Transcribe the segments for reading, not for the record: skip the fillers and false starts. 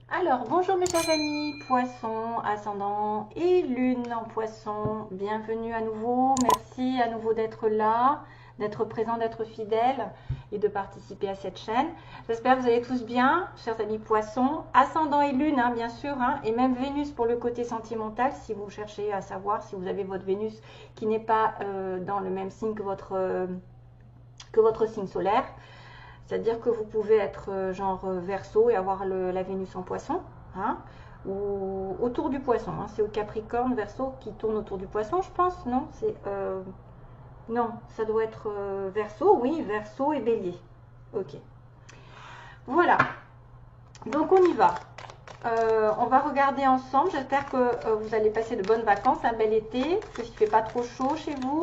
Alors, bonjour mes chers amis, poisson, ascendant et lune en poisson. Bienvenue à nouveau, merci à nouveau d'être là, d'être présent, d'être fidèle et de participer à cette chaîne. J'espère que vous allez tous bien, chers amis poissons, ascendant et lune, hein, bien sûr, hein, et même Vénus pour le côté sentimental, si vous cherchez à savoir si vous avez votre Vénus qui n'est pas dans le même signe que votre signe solaire. C'est-à-dire que vous pouvez être genre Verseau et avoir la Vénus en poisson, hein, ou autour du poisson. Hein, c'est au Capricorne, Verseau qui tourne autour du poisson, je pense. Non, non, ça doit être Verseau, oui, Verseau et Bélier. Ok. Voilà. Donc on y va. On va regarder ensemble. J'espère que vous allez passer de bonnes vacances, un bel été, qu'il ne fait pas trop chaud chez vous.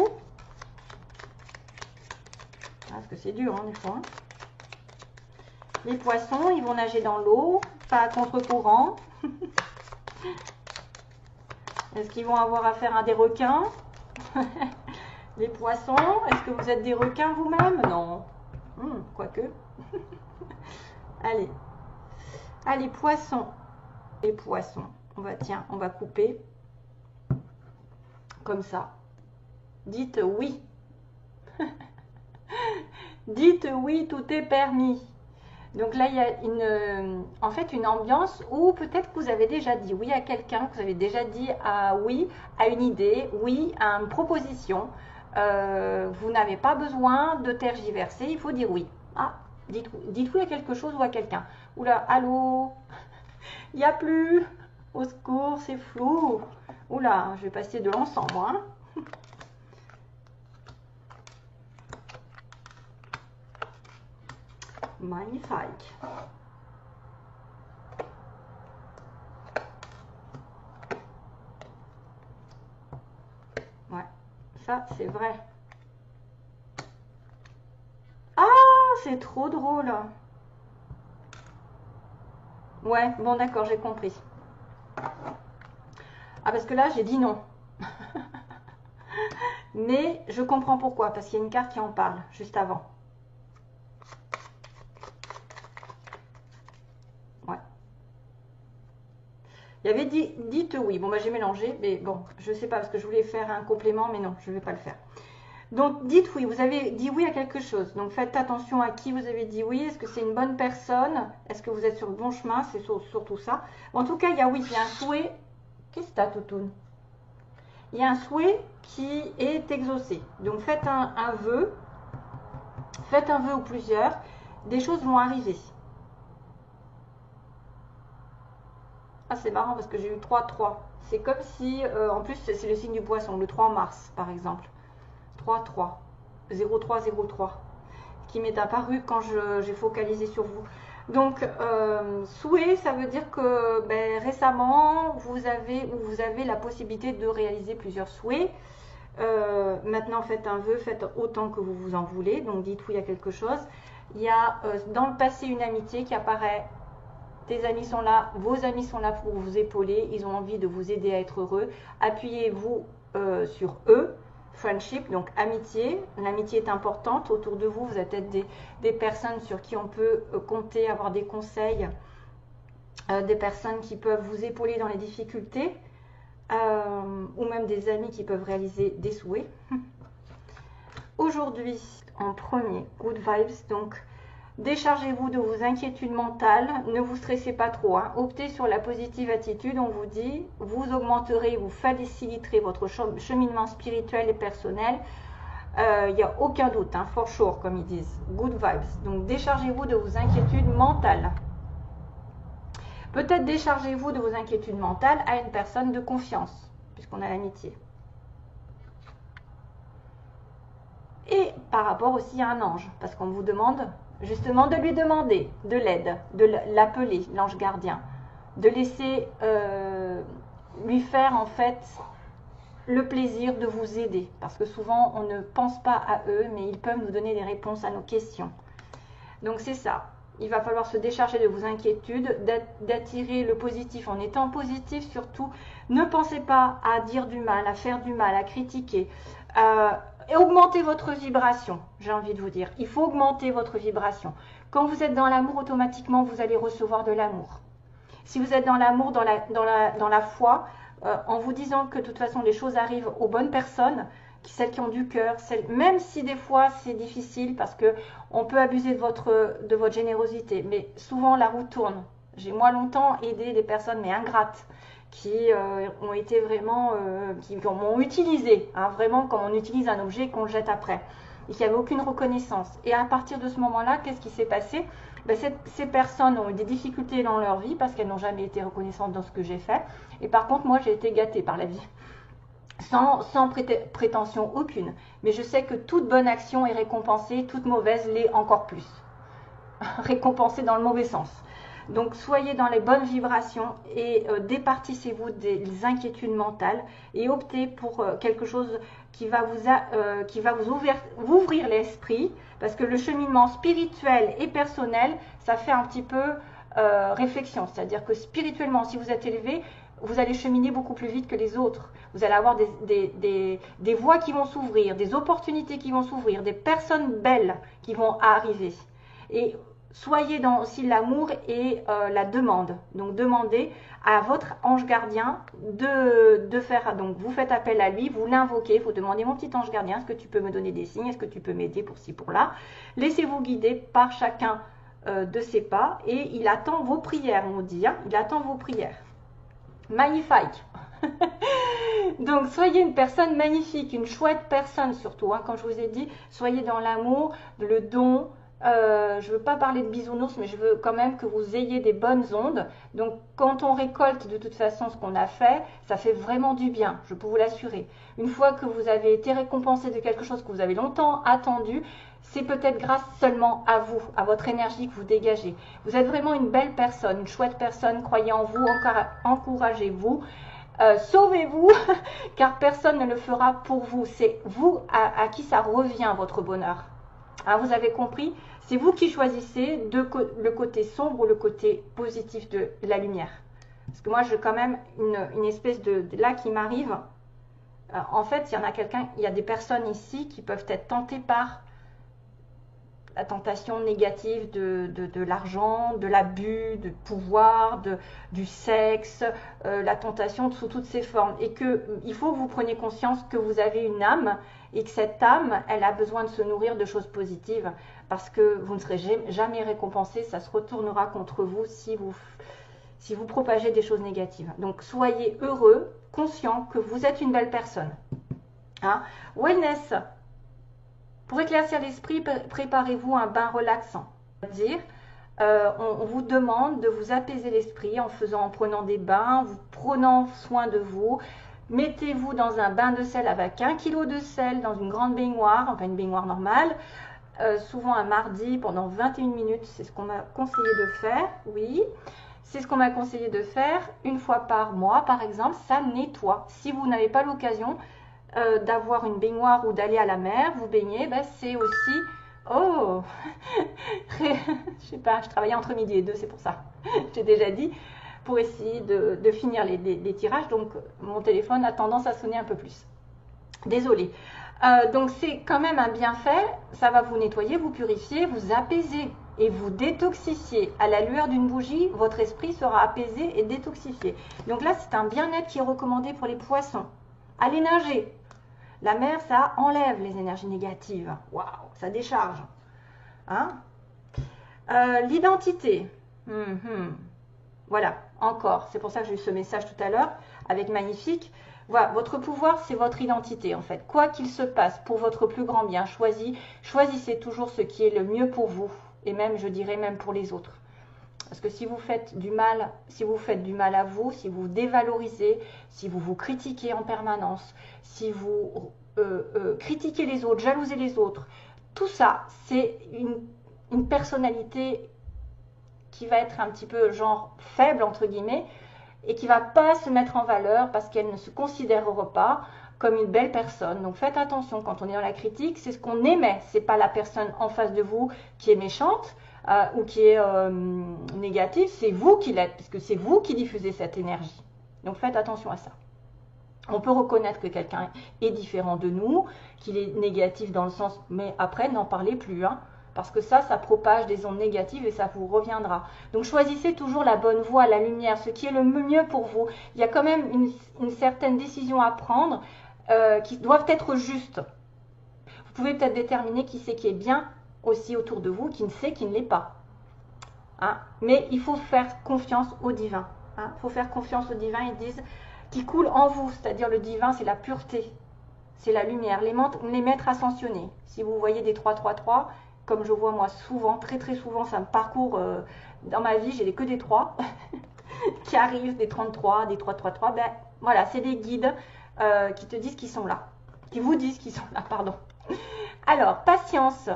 Parce que c'est dur, hein, des fois. Hein. Les poissons, ils vont nager dans l'eau, pas à contre-courant. Est-ce qu'ils vont avoir affaire à des requins? Les poissons, est-ce que vous êtes des requins vous-même? Non. Quoique. Allez. Allez, poissons. Les poissons. On va couper. Comme ça. Dites oui. Dites oui, tout est permis. Donc là, il y a en fait une ambiance où peut-être que vous avez déjà dit oui à quelqu'un, que vous avez déjà dit oui à une idée, oui à une proposition. Vous n'avez pas besoin de tergiverser, il faut dire oui. Ah, dites oui à quelque chose ou à quelqu'un. Oula, allô, il n'y a plus. Au secours, c'est flou. Oula, je vais passer de l'encens, moi. Hein. Magnifique. Ouais, ça c'est vrai. Ah, c'est trop drôle. Ouais, bon d'accord, j'ai compris. Ah, parce que là, j'ai dit non. Mais je comprends pourquoi, parce qu'il y a une carte qui en parle juste avant. Ouais. Il y avait dit, dites oui. Bon, bah j'ai mélangé, mais bon, je sais pas, parce que je voulais faire un complément, mais non, je ne vais pas le faire. Donc, dites oui. Vous avez dit oui à quelque chose. Donc, faites attention à qui vous avez dit oui. Est-ce que c'est une bonne personne? Est-ce que vous êtes sur le bon chemin? C'est surtout ça. En tout cas, il y a oui, il y a un souhait. Qu'est-ce que t'as, Toutoune? Il y a un souhait qui est exaucé. Donc, faites un vœu. Faites un vœu ou plusieurs. Des choses vont arriver. Ah, c'est marrant parce que j'ai eu 3-3. C'est comme si, en plus, c'est le signe du poisson, le 3 mars, par exemple. 3-3. 0-3-0-3. Qui m'est apparu quand j'ai focalisé sur vous. Donc, souhait, ça veut dire que récemment, vous avez la possibilité de réaliser plusieurs souhaits. Maintenant, faites un vœu, faites autant que vous vous en voulez. Donc, dites oui à quelque chose. Il y a dans le passé une amitié qui apparaît. Tes amis sont là, vos amis sont là pour vous épauler, ils ont envie de vous aider à être heureux. Appuyez-vous sur eux. Friendship, donc amitié. L'amitié est importante. Autour de vous, vous avez peut-être des personnes sur qui on peut compter, avoir des conseils, des personnes qui peuvent vous épauler dans les difficultés, ou même des amis qui peuvent réaliser des souhaits. Aujourd'hui, en premier, good vibes, donc déchargez-vous de vos inquiétudes mentales, ne vous stressez pas trop, hein. Optez sur la positive attitude, on vous dit, vous augmenterez, vous faciliterez votre cheminement spirituel et personnel, il n'y a aucun doute, hein, for sure comme ils disent, good vibes. Donc déchargez-vous de vos inquiétudes mentales. Peut-être déchargez-vous de vos inquiétudes mentales à une personne de confiance, puisqu'on a l'amitié. Et par rapport aussi à un ange, parce qu'on vous demande justement de lui demander de l'aide, de l'appeler, l'ange gardien, de laisser lui faire en fait le plaisir de vous aider, parce que souvent on ne pense pas à eux, mais ils peuvent nous donner des réponses à nos questions. Donc c'est ça, il va falloir se décharger de vos inquiétudes, d'attirer le positif en étant positif surtout. Ne pensez pas à dire du mal, à faire du mal, à critiquer. Et augmentez votre vibration, j'ai envie de vous dire. Il faut augmenter votre vibration. Quand vous êtes dans l'amour, automatiquement, vous allez recevoir de l'amour. Si vous êtes dans l'amour, dans la foi, en vous disant que de toute façon les choses arrivent aux bonnes personnes, celles qui ont du cœur, même si des fois c'est difficile parce que on peut abuser de votre générosité, mais souvent la roue tourne. J'ai moi longtemps aidé des personnes mais ingrates qui ont été vraiment, qui m'ont utilisé, hein, vraiment comme on utilise un objet qu'on jette après, et qui n'avaient aucune reconnaissance. Et à partir de ce moment-là, qu'est-ce qui s'est passé? Ben, ces personnes ont eu des difficultés dans leur vie parce qu'elles n'ont jamais été reconnaissantes dans ce que j'ai fait. Et par contre, moi, j'ai été gâtée par la vie, sans prétention aucune. Mais je sais que toute bonne action est récompensée, toute mauvaise l'est encore plus. Récompensée dans le mauvais sens. Donc soyez dans les bonnes vibrations et départissez-vous des inquiétudes mentales et optez pour quelque chose qui va vous ouvrir l'esprit, parce que le cheminement spirituel et personnel, ça fait un petit peu réflexion. C'est-à-dire que spirituellement, si vous êtes élevé, vous allez cheminer beaucoup plus vite que les autres. Vous allez avoir des voies qui vont s'ouvrir, des opportunités qui vont s'ouvrir, des personnes belles qui vont arriver. Et soyez dans aussi l'amour et la demande. Donc demandez à votre ange gardien de faire, donc vous faites appel à lui, vous l'invoquez, vous demandez: mon petit ange gardien, est-ce que tu peux me donner des signes, est-ce que tu peux m'aider pour ci, pour là. Laissez-vous guider par chacun de ses pas et il attend vos prières, on dit, hein, il attend vos prières. Magnifique. Donc soyez une personne magnifique, une chouette personne surtout, hein, comme je vous ai dit, soyez dans l'amour, le don. Je ne veux pas parler de bisounours, mais je veux quand même que vous ayez des bonnes ondes. Donc quand on récolte de toute façon ce qu'on a fait, ça fait vraiment du bien, je peux vous l'assurer. Une fois que vous avez été récompensé de quelque chose que vous avez longtemps attendu, c'est peut-être grâce seulement à vous, à votre énergie que vous dégagez. Vous êtes vraiment une belle personne, une chouette personne, croyez en vous, encouragez-vous. Sauvez-vous, car personne ne le fera pour vous. C'est vous à qui ça revient, votre bonheur. Hein, vous avez compris? C'est vous qui choisissez le côté sombre ou le côté positif de la lumière. Parce que moi, j'ai quand même une espèce de là qui m'arrive. En fait, il y a des personnes ici qui peuvent être tentées par la tentation négative de l'argent, de l'abus, de pouvoir, du sexe, la tentation sous toutes ses formes. Et qu'il faut que vous preniez conscience que vous avez une âme et que cette âme, elle a besoin de se nourrir de choses positives parce que vous ne serez jamais récompensé, ça se retournera contre vous si vous propagez des choses négatives. Donc soyez heureux, conscient que vous êtes une belle personne. Hein? Wellness. Pour éclaircir l'esprit, préparez-vous un bain relaxant. C'est-à-dire, on vous demande de vous apaiser l'esprit en prenant des bains, vous prenant soin de vous. Mettez-vous dans un bain de sel avec 1 kg de sel dans une grande baignoire, enfin une baignoire normale, souvent un mardi pendant 21 minutes, c'est ce qu'on m'a conseillé de faire, oui. C'est ce qu'on m'a conseillé de faire une fois par mois, par exemple, ça nettoie. Si vous n'avez pas l'occasion d'avoir une baignoire ou d'aller à la mer, vous baignez, ben c'est aussi... Oh je sais pas, je travaillais entre midi et 2, c'est pour ça, j'ai déjà dit, pour essayer de finir les tirages, donc mon téléphone a tendance à sonner un peu plus. Désolée. Donc c'est quand même un bienfait, ça va vous nettoyer, vous purifier, vous apaiser et vous détoxifier. À la lueur d'une bougie, votre esprit sera apaisé et détoxifié. Donc là, c'est un bien-être qui est recommandé pour les poissons. Allez nager. La mer, ça enlève les énergies négatives. Waouh, ça décharge. Hein? L'identité. Voilà, encore. C'est pour ça que j'ai eu ce message tout à l'heure avec Magnifique. Voilà, votre pouvoir, c'est votre identité en fait. Quoi qu'il se passe, pour votre plus grand bien, choisissez toujours ce qui est le mieux pour vous. Et même, je dirais, même pour les autres. Parce que si vous faites du mal à vous, si vous dévalorisez, si vous vous critiquez en permanence, si vous critiquez les autres, jalousez les autres, tout ça, c'est une personnalité qui va être un petit peu genre faible, entre guillemets, et qui ne va pas se mettre en valeur parce qu'elle ne se considérera pas comme une belle personne. Donc faites attention, quand on est dans la critique, c'est ce qu'on émet, ce n'est pas la personne en face de vous qui est méchante, ou qui est négatif, c'est vous qui l'êtes, puisque c'est vous qui diffusez cette énergie. Donc faites attention à ça. On peut reconnaître que quelqu'un est différent de nous, qu'il est négatif dans le sens, mais après, n'en parlez plus. Hein. Parce que ça propage des ondes négatives et ça vous reviendra. Donc choisissez toujours la bonne voie, la lumière, ce qui est le mieux pour vous. Il y a quand même une certaine décision à prendre qui doivent être justes. Vous pouvez peut-être déterminer qui c'est qui est bien aussi autour de vous, qui ne sait, qui ne l'est pas. Hein? Mais il faut faire confiance au divin. Il faut faire confiance au divin, ils disent, qui coule en vous. C'est-à-dire le divin, c'est la pureté, c'est la lumière. Les maîtres ascensionnés. Si vous voyez des 3-3-3, comme je vois moi souvent, très très souvent, ça me parcourt dans ma vie, j'ai que des 3 qui arrivent, des 33, des 3-3-3. Ben voilà, c'est des guides qui te disent qu'ils sont là. Qui vous disent qu'ils sont là, pardon. Alors, patience.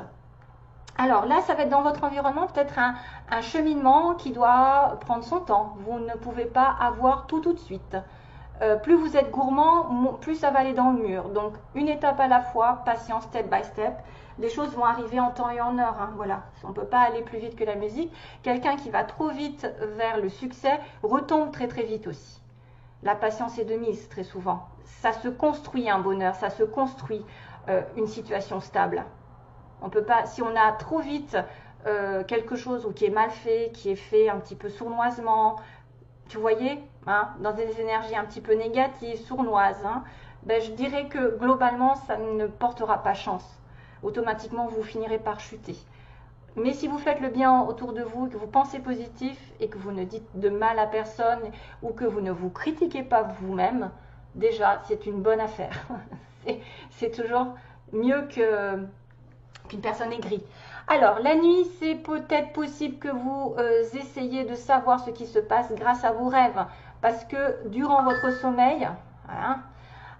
Alors là, ça va être dans votre environnement peut-être un cheminement qui doit prendre son temps. Vous ne pouvez pas avoir tout de suite. Plus vous êtes gourmand, plus ça va aller dans le mur. Donc, une étape à la fois, patience, step by step. Les choses vont arriver en temps et en heure. Hein, voilà. On ne peut pas aller plus vite que la musique. Quelqu'un qui va trop vite vers le succès retombe très très vite aussi. La patience est de mise très souvent. Ça se construit un bonheur, ça se construit une situation stable. On peut pas, si on a trop vite quelque chose ou qui est mal fait, qui est fait un petit peu sournoisement, tu voyez, hein, dans des énergies un petit peu négatives, sournoises, hein, ben je dirais que globalement, ça ne portera pas chance. Automatiquement, vous finirez par chuter. Mais si vous faites le bien autour de vous, que vous pensez positif et que vous ne dites de mal à personne ou que vous ne vous critiquez pas vous-même, déjà, c'est une bonne affaire. C'est toujours mieux qu'une personne aigrie. Alors, la nuit, c'est peut-être possible que vous essayiez de savoir ce qui se passe grâce à vos rêves. Parce que durant votre sommeil, voilà,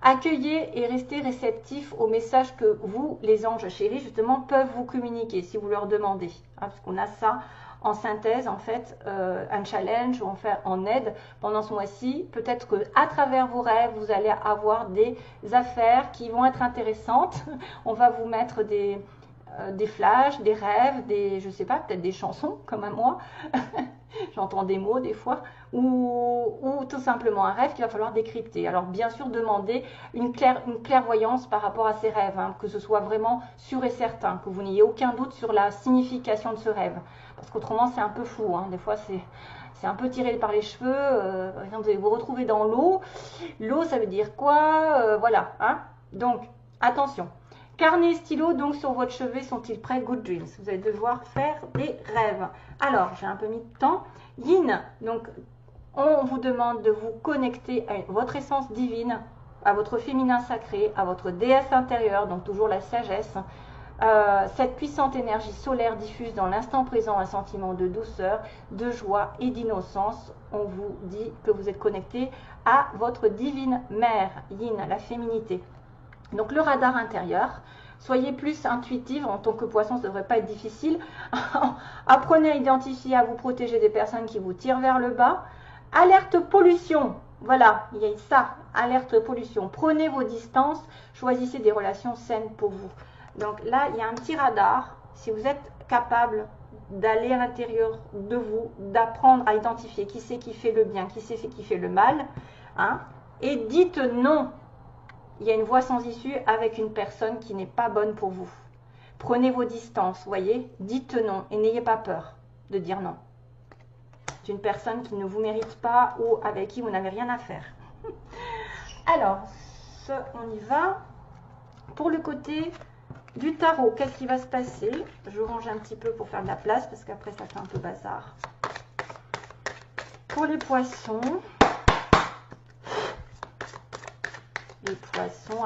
accueillez et restez réceptifs aux messages que vous, les anges chéris, justement, peuvent vous communiquer si vous leur demandez. Hein, parce qu'on a ça en synthèse, en fait, un challenge ou en aide pendant ce mois-ci. Peut-être qu'à travers vos rêves, vous allez avoir des affaires qui vont être intéressantes. On va vous mettre des flashs, des rêves, je sais pas, peut-être des chansons comme à moi. J'entends des mots des fois, ou tout simplement un rêve qu'il va falloir décrypter. Alors bien sûr, demandez une clairvoyance par rapport à ces rêves, hein, que ce soit vraiment sûr et certain, que vous n'ayez aucun doute sur la signification de ce rêve. Parce qu'autrement, c'est un peu flou. Hein. Des fois, c'est un peu tiré par les cheveux. Par exemple, vous allez vous retrouver dans l'eau. L'eau, ça veut dire quoi? Voilà. Hein. Donc, attention. Carnet et stylo, donc, sur votre chevet, sont-ils prêts? Good dreams. Vous allez devoir faire des rêves. Alors, j'ai un peu mis de temps. Yin, donc, on vous demande de vous connecter à votre essence divine, à votre féminin sacré, à votre déesse intérieure, donc toujours la sagesse. Cette puissante énergie solaire diffuse dans l'instant présent un sentiment de douceur, de joie et d'innocence. On vous dit que vous êtes connecté à votre divine mère, Yin, la féminité. Donc le radar intérieur, soyez plus intuitive, en tant que poisson, ça ne devrait pas être difficile. Apprenez à identifier, à vous protéger des personnes qui vous tirent vers le bas. Alerte pollution, voilà, il y a ça, alerte pollution. Prenez vos distances, choisissez des relations saines pour vous. Donc là, il y a un petit radar. Si vous êtes capable d'aller à l'intérieur de vous, d'apprendre à identifier qui c'est qui fait le bien, qui c'est qui fait le mal, hein, et dites non. Il y a une voie sans issue avec une personne qui n'est pas bonne pour vous. Prenez vos distances, voyez, dites non et n'ayez pas peur de dire non. C'est une personne qui ne vous mérite pas ou avec qui vous n'avez rien à faire. Alors, on y va. Pour le côté du tarot, qu'est-ce qui va se passer? Je range un petit peu pour faire de la place parce qu'après ça fait un peu bazar. Pour les poissons,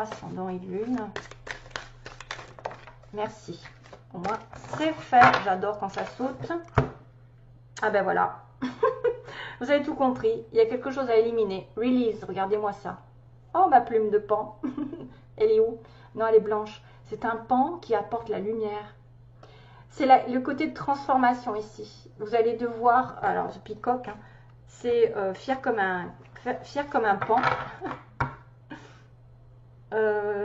ascendant et lune. Merci. Au moins, c'est fait. J'adore quand ça saute. Ah ben voilà. Vous avez tout compris. Il y a quelque chose à éliminer. Release, regardez-moi ça. Oh, ma plume de pan. Elle est où? Non, elle est blanche. C'est un pan qui apporte la lumière. C'est le côté de transformation ici. Vous allez devoir... Alors, je picoque. Hein, c'est fier comme un pan.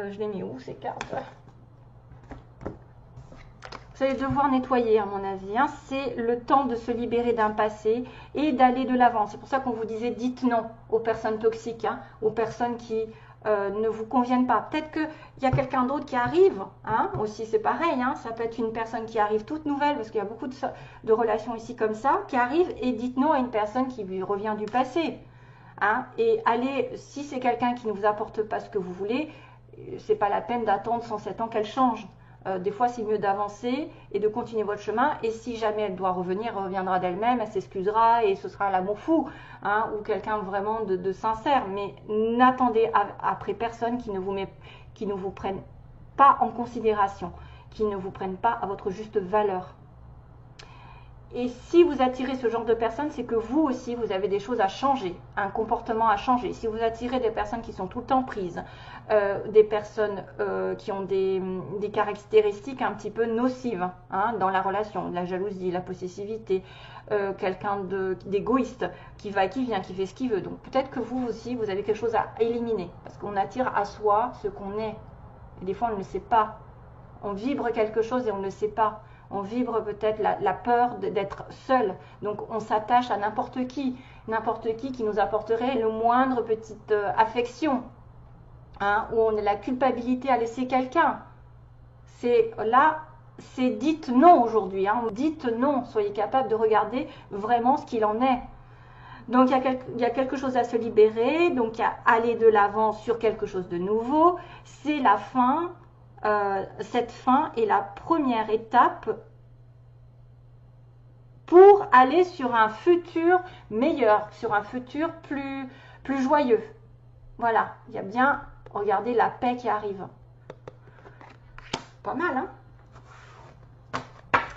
Je l'ai mis où ces cartes? Vous allez devoir nettoyer à mon avis. Hein. C'est le temps de se libérer d'un passé et d'aller de l'avant. C'est pour ça qu'on vous disait dites non aux personnes toxiques, hein, aux personnes qui ne vous conviennent pas. Peut-être qu'il y a quelqu'un d'autre qui arrive, hein, aussi c'est pareil, hein, ça peut être une personne qui arrive toute nouvelle, parce qu'il y a beaucoup de relations ici comme ça, qui arrive et dites non à une personne qui lui revient du passé. Hein, et allez, si c'est quelqu'un qui ne vous apporte pas ce que vous voulez, c'est pas la peine d'attendre 107 ans qu'elle change. Des fois, c'est mieux d'avancer et de continuer votre chemin. Et si jamais elle doit revenir, elle reviendra d'elle-même, elle s'excusera et ce sera l'amour fou, hein, ou quelqu'un vraiment de sincère. Mais n'attendez après personne qui ne vous prenne pas en considération, qui ne vous prenne pas à votre juste valeur. Et si vous attirez ce genre de personnes, c'est que vous aussi, vous avez des choses à changer, un comportement à changer. Si vous attirez des personnes qui sont tout le temps prises, des personnes qui ont des caractéristiques un petit peu nocives, hein, dans la relation, la jalousie, la possessivité, quelqu'un d'égoïste qui va et qui vient, qui fait ce qu'il veut. Donc peut-être que vous aussi, vous avez quelque chose à éliminer, parce qu'on attire à soi ce qu'on est. Et des fois, on ne le sait pas. On vibre quelque chose et on ne le sait pas. On vibre peut-être la peur d'être seul. Donc on s'attache à n'importe qui nous apporterait le moindre petite affection, hein, où on a la culpabilité à laisser quelqu'un. C'est là, c'est dites non aujourd'hui. Hein, dites non, soyez capable de regarder vraiment ce qu'il en est. Donc il y a quelque chose à se libérer, donc il y a aller de l'avant sur quelque chose de nouveau. C'est la fin. Cette fin est la première étape pour aller sur un futur meilleur, sur un futur plus joyeux. Voilà, il y a bien, regardez la paix qui arrive. Pas mal, hein?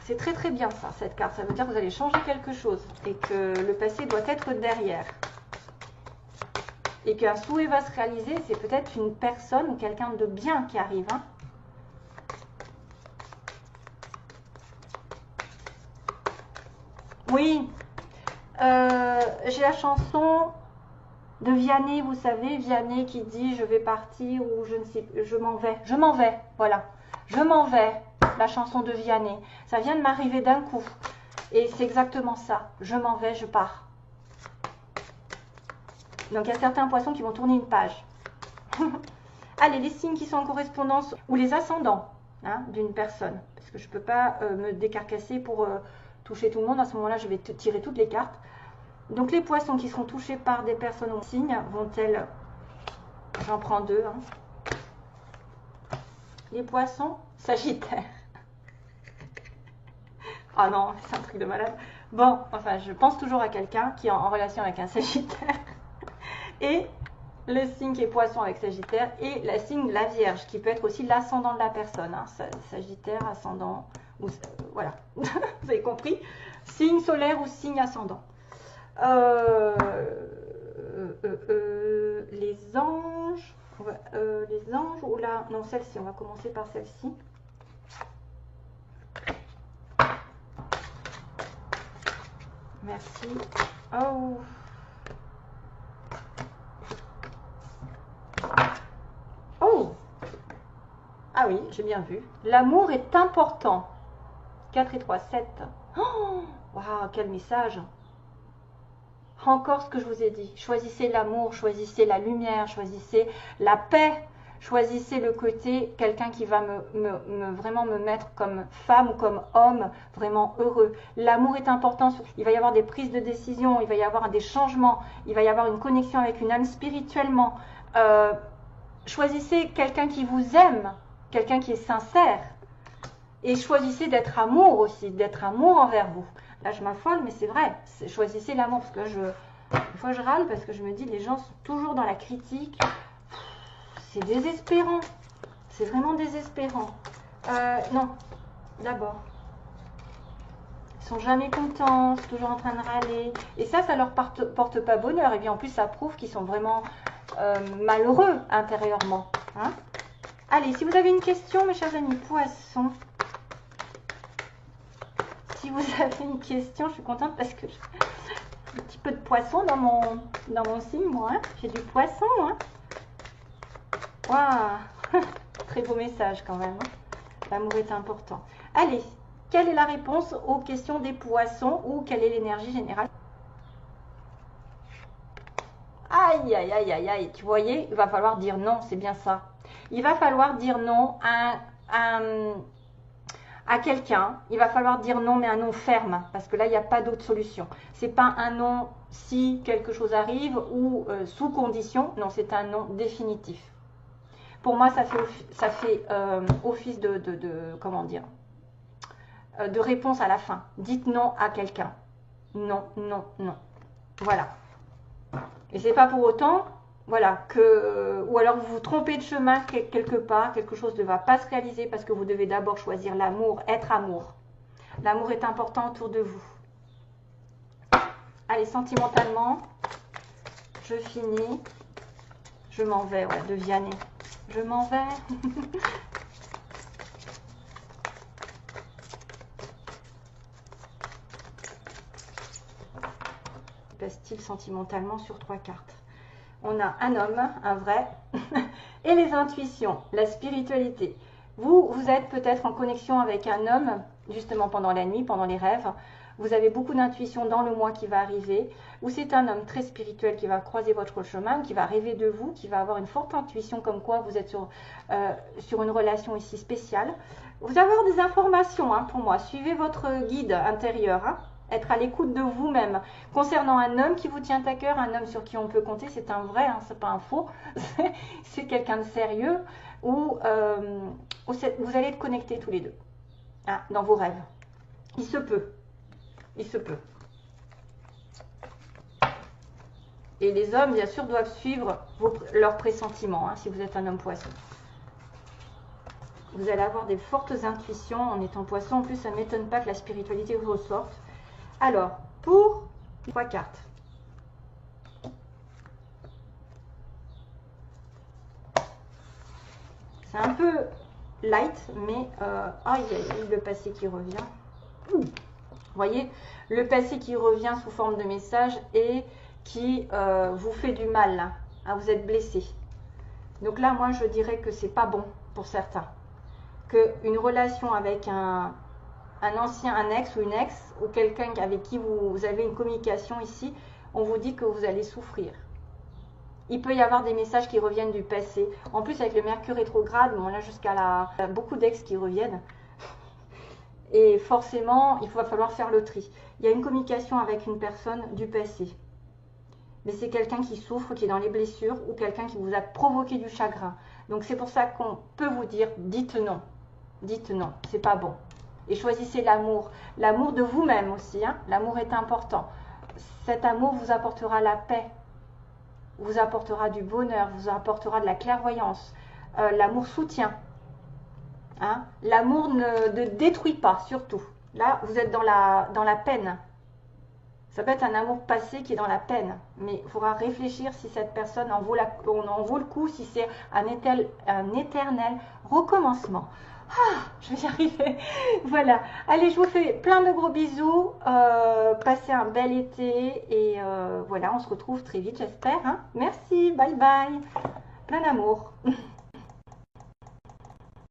C'est très très bien ça, cette carte. Ça veut dire que vous allez changer quelque chose et que le passé doit être derrière. Et qu'un souhait va se réaliser, c'est peut-être une personne ou quelqu'un de bien qui arrive, hein? Oui, j'ai la chanson de Vianney, vous savez, Vianney qui dit je vais partir ou je ne sais, je m'en vais, voilà, je m'en vais, la chanson de Vianney. Ça vient de m'arriver d'un coup et c'est exactement ça, je m'en vais, je pars. Donc il y a certains poissons qui vont tourner une page. Allez, les signes qui sont en correspondance ou les ascendants, hein, d'une personne, parce que je ne peux pas me décarcasser pour toucher tout le monde. À ce moment-là, je vais tirer toutes les cartes. Donc les poissons qui seront touchés par des personnes en signe vont-elles... J'en prends deux. Hein. Les poissons, Sagittaire. Ah non, c'est un truc de malade. Bon, enfin, je pense toujours à quelqu'un qui est en relation avec un Sagittaire. Et le signe qui est poisson avec Sagittaire et le signe de la Vierge, qui peut être aussi l'ascendant de la personne. Hein. Sagittaire, ascendant, ou, voilà, vous avez compris. Signe solaire ou signe ascendant. Les anges, ou là, non, celle-ci, on va commencer par celle-ci. Merci. Oh. Oh. Ah oui, j'ai bien vu. L'amour est important. 4 et 3, 7. Oh, waouh, quel message. Encore ce que je vous ai dit. Choisissez l'amour, choisissez la lumière, choisissez la paix. Choisissez le côté, quelqu'un qui va vraiment me mettre comme femme ou comme homme vraiment heureux. L'amour est important. Il va y avoir des prises de décision, il va y avoir des changements, il va y avoir une connexion avec une âme spirituellement. Choisissez quelqu'un qui vous aime, quelqu'un qui est sincère. Et choisissez d'être amour aussi, d'être amour envers vous. Là, je m'affole, mais c'est vrai. Choisissez l'amour, parce que des fois, je râle parce que je me dis, les gens sont toujours dans la critique. C'est désespérant. C'est vraiment désespérant. Non, d'abord. Ils sont jamais contents, sont toujours en train de râler. Et ça leur porte pas bonheur. Et bien, en plus, ça prouve qu'ils sont vraiment malheureux intérieurement. Hein? Allez, si vous avez une question, mes chers amis poissons, si vous avez une question, je suis contente parce que j'ai un petit peu de poisson dans mon signe, moi. Hein. J'ai du poisson, hein. Waouh. Très beau message quand même. Hein. L'amour est important. Allez, quelle est la réponse aux questions des poissons ou quelle est l'énergie générale? Aïe, aïe, aïe, aïe, aïe. Tu voyais, il va falloir dire non, c'est bien ça. Il va falloir dire non à quelqu'un. Il va falloir dire non, mais un non ferme, parce que là, il n'y a pas d'autre solution. C'est pas un non si quelque chose arrive ou sous condition. Non, c'est un non définitif. Pour moi, ça fait office comment dire, de réponse à la fin. Dites non à quelqu'un. Non, non, non. Voilà. Et c'est pas pour autant, voilà, que, ou alors vous vous trompez de chemin quelque part, quelque chose ne va pas se réaliser parce que vous devez d'abord choisir l'amour, être amour. L'amour est important autour de vous. Allez, sentimentalement, je finis. Je m'en vais, ouais, de Vianney. Je m'en vais. Passe-t-il sentimentalement sur 3 cartes? On a un homme, un vrai, et les intuitions, la spiritualité. Vous êtes peut-être en connexion avec un homme, justement pendant la nuit, pendant les rêves. Vous avez beaucoup d'intuition dans le mois qui va arriver, ou c'est un homme très spirituel qui va croiser votre chemin, qui va rêver de vous, qui va avoir une forte intuition comme quoi vous êtes sur une relation ici spéciale. Vous allez avoir des informations pour moi. Suivez votre guide intérieur. Être à l'écoute de vous-même. Concernant un homme qui vous tient à cœur, un homme sur qui on peut compter, c'est un vrai, c'est pas un faux, c'est quelqu'un de sérieux, où vous allez être connectés tous les deux, dans vos rêves. Il se peut. Il se peut. Et les hommes, bien sûr, doivent suivre leurs pressentiments, si vous êtes un homme poisson. Vous allez avoir des fortes intuitions en étant poisson. En plus, ça ne m'étonne pas que la spiritualité ressorte. Alors, pour 3 cartes. C'est un peu light, mais aïe, le passé qui revient. Vous voyez, le passé qui revient sous forme de message et qui vous fait du mal, là. Vous êtes blessé. Donc là, moi, je dirais que c'est pas bon pour certains. Qu'une relation avec un ex ou une ex, ou quelqu'un avec qui vous avez une communication ici, on vous dit que vous allez souffrir. Il peut y avoir des messages qui reviennent du passé. En plus, avec le Mercure rétrograde, on a jusqu'à beaucoup d'ex qui reviennent. Et forcément, il va falloir faire le tri. Il y a une communication avec une personne du passé. Mais c'est quelqu'un qui souffre, qui est dans les blessures, ou quelqu'un qui vous a provoqué du chagrin. Donc c'est pour ça qu'on peut vous dire, dites non. Dites non, c'est pas bon. Et choisissez l'amour. L'amour de vous-même aussi. L'amour est important. Cet amour vous apportera la paix, vous apportera du bonheur, vous apportera de la clairvoyance. L'amour soutient. L'amour ne détruit pas, surtout. Là, vous êtes dans la peine. Ça peut être un amour passé qui est dans la peine. Mais il faudra réfléchir si cette personne en vaut le coup, si c'est un éternel recommencement. Je vais y arriver. Voilà. Allez, je vous fais plein de gros bisous. Passez un bel été. Et voilà, on se retrouve très vite, j'espère. Merci. Bye bye. Plein d'amour.